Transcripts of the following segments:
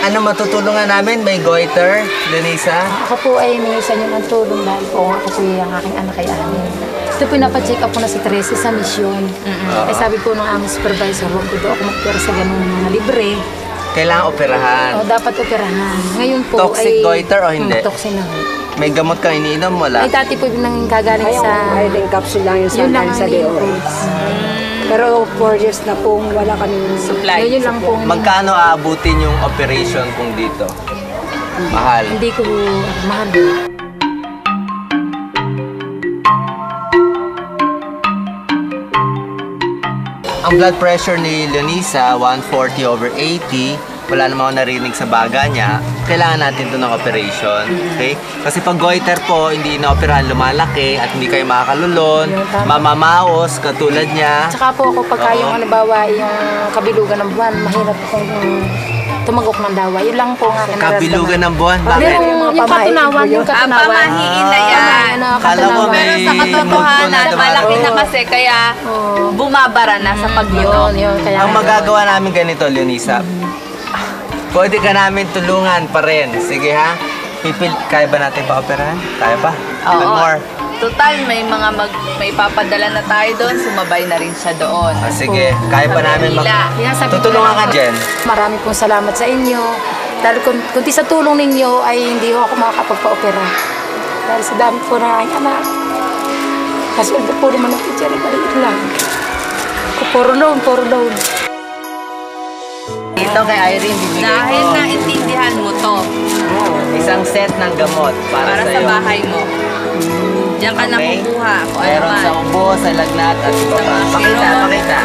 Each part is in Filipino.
ano matutulungan namin? May goiter, Lenisa? Ako po ay minsan yung ang tulong dahil po ako po yung aking anak kay Anin. Ito po napacheck up po na si Tracy sa misyon. Ay sabi po ng aming supervisor, huwag ko daw ako magpera sa ganun mga libre. Kailangan operahan. O, dapat operahan. Ngayon po Toxic goiter o hindi? Toxic na ho. May gamot kang iniinom, wala? Ay dati po nang gagaling sa... Ay, yung capsule lang yung sometimes sa DOH. Pero 4 years na pong wala kami supply. Yun lang po. Magkano aabutin yung operation kung dito? Mahal. Hindi ko mahal. Ang blood pressure ni Lenisa, 140/80. Wala namang narinig sa baga niya. Kailangan natin ito ng operation. Okay? Kasi pag goiter po, hindi inaoperahan, lumalaki at hindi kayo makakalulon, mamamaos, katulad niya. Tsaka po ako pagka yung halimbawa yung kabilugan ng buwan, mahirap akong tumagok ng dawa. Yun lang po nga Kabilugan ng buwan? Bakit? Yung katunawan, yung katunawan. Pamahiin na yan. Kala ko may... Pero sa katotohanan, malaki na kasi kaya bumabara na sa pagluto. Ang magagawa namin ganito, Lenisa, pwede ka namin tulungan pa rin. Sige ha? Kaya ba natin pa-operahan? Kaya ba? Oo. More. Total, may papadala na tayo doon, sumabay na rin siya doon. Sige, kaya pa namin tutulungan ka, Jen. Marami pong salamat sa inyo. Dahil kunti sa tulong ninyo ay hindi ako makakapagpa-opera. Dahil sa dami po na aking anak. Kasweldo po naman ang teacher, maliit lang. Puro loan. Ito kay Irene, bibigay ko. Dahil naintindihan mo to. Isang set ng gamot para sa sa'yo. bahay mo. Diyan ka na kukuha. Meron sa ubo, sa lagnat, at sa baba. Pakita.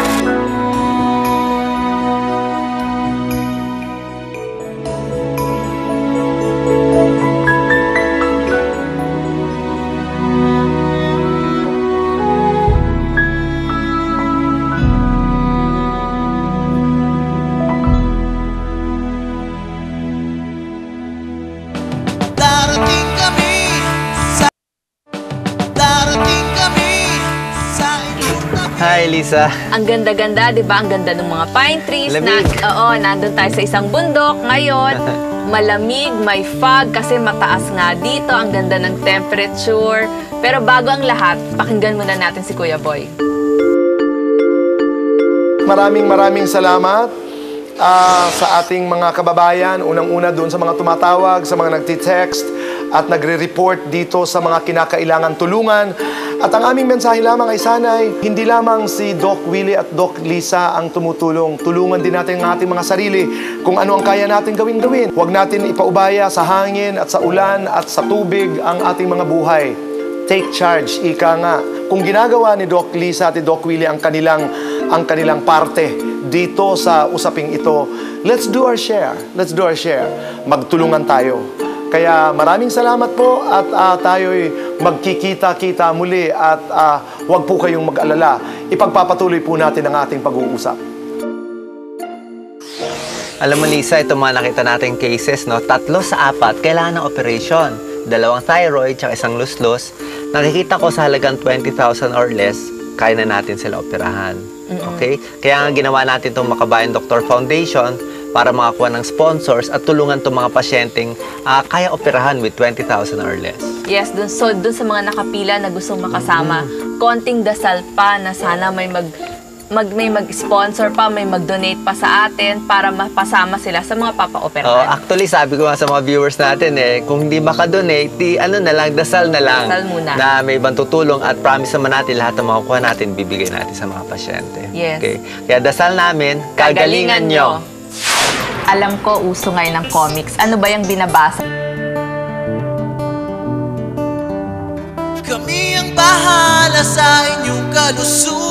Hi, Lisa. Ang ganda-ganda, di ba? Ang ganda ng mga pine trees. Lamig. Nandun tayo sa isang bundok. Ngayon, malamig, may fog kasi mataas nga dito. Ang ganda ng temperature. Pero bago ang lahat, pakinggan muna natin si Kuya Boy. Maraming salamat sa ating mga kababayan. Unang-una doon sa mga tumatawag, sa mga nagtitext at nagre-report dito sa mga kinakailangan tulungan. At ang aming mensahe lamang ay sana'y hindi lamang si Doc Willie at Doc Lisa ang tumutulong. Tulungan din natin ang ating mga sarili kung ano ang kaya natin gawin. Huwag natin ipaubaya sa hangin at sa ulan at sa tubig ang ating mga buhay. Take charge, ika nga. Kung ginagawa ni Doc Lisa at ni Doc Willie ang kanilang parte dito sa usaping ito, let's do our share. Magtulungan tayo. Kaya maraming salamat po at tayo'y magkikita-kita muli at huwag po kayong mag-alala. Ipagpapatuloy po natin ang ating pag-uusap. Alam mo, Lisa, ito mga nakita nating cases, no? 3 sa 4 kailangan ng operation. 2 thyroid, tsaka 1 luslos. Nakikita ko sa halagang 20,000 or less, kaya na natin sila operahan. Okay? Kaya nga ginawa natin itong Makabayan Doctor Foundation para makakuha ng sponsors at tulungan itong mga pasyenteng kaya operahan with 20,000 or less. Yes, dun sa mga nakapila na gustong makasama, konting dasal pa na sana may mag-sponsor pa, may mag-donate pa sa atin para mapasama sila sa mga papa-operahan. Actually, sabi ko nga sa mga viewers natin kung hindi maka-donate, dasal na lang. Dasal muna. Na may ibang tutulong at promise naman natin lahat ng makukuha natin, bibigay natin sa mga pasyente. Yes. Okay? Kaya dasal namin, kagalingan nyo. Alam ko, uso ngayon ng comics. Ano ba yung binabasa? Kami ang bahala sa inyong kalusugan.